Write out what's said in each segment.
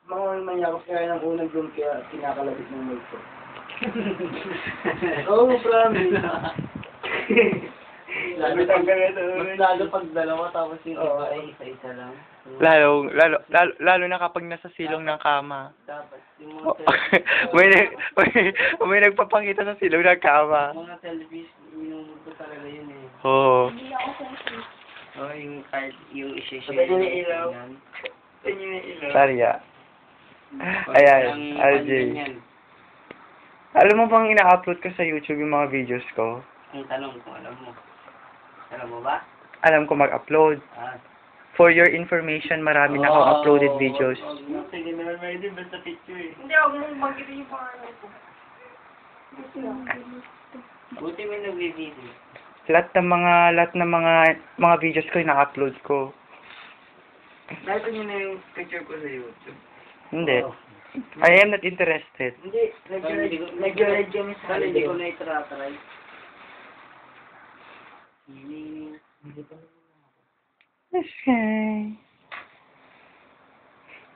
Mga manyakos kaya ng unang doon kaya kinakalabit ng multo. Oo, promise. Lalo pag dalawa tapos yung iba ay isa-isa lang. Lalo na kapag nasa silong ng kama. Dapat yung Oh, mga may nagpapakita sa silong ng kama. mga selfies, minumulto talaga yun eh. Oo. Hindi ako sensitive. Oh, yung card, yung isa-share. Sabay yung ilaw. Ito yung ilaw. Sarya. Ayan, RJ. Alam mo bang ina-upload ko sa YouTube yung mga videos ko? Ang tanong kung alam mo. Alam mo ba? Alam ko mag-upload. Ah. For your information, marami na akong uploaded videos. Sige naman, may din basta picture eh. Hindi, huwag mong mag-ito yung pangalan ko. Buti may nag-video. Lahat ng mga videos ko ina-upload ko. Nakita niyo na yung picture ko sa YouTube. Hindi. Oo. I am not interested. Hindi, nag-read kami sa Hindi ko holiday. na itra-try. Okay.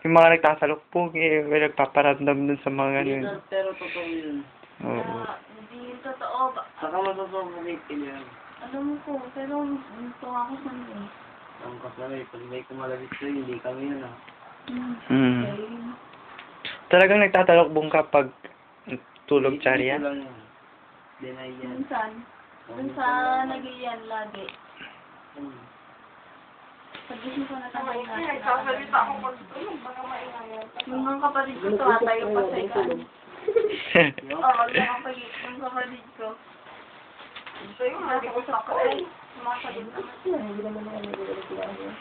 Yung mga nagtasalukpog, may nagpaparamdam dun sa mga Hindi ganun. pero totoo yun. Oo. Hindi yung totoo. Saka masasabugit ka yan. Alam mo ko, pero gusto ako sa nyo. Ang kasalay, pag may kumalabit sa'yo, hindi kami yun ah. Hmm. Talagang nagtatalokbong ka pag tulog, Charya? Dito lang yan. Deny yan. Minsan. Dun sa nag-iyan lagi. Pagising ko na tayo na. Nagsasalita ako pag tulog, baka maingayan. Yung mga kapatid ko tumatayo pa sa ikan. Oo, yung kapatid ko. Sa'yo, hindi ko sa ako eh. Sumasagot naman. Hindi naman ako nag-read.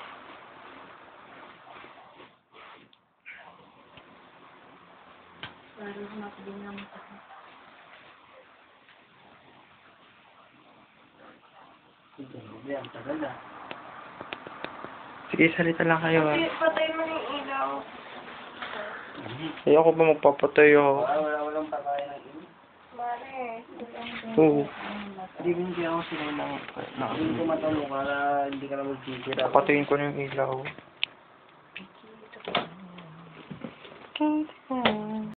Pero sumasagot naman ako. Hindi, ang tagal ah. Sige, salita lang kayo ah. Patay mo yung ilaw. Ayoko pa magpapatayo. Walang pakain ng ino. Mare. Oo. Hindi ako sila lang. Hindi ko matulog para hindi ka na magsisira. Patayin ko na yung ilaw.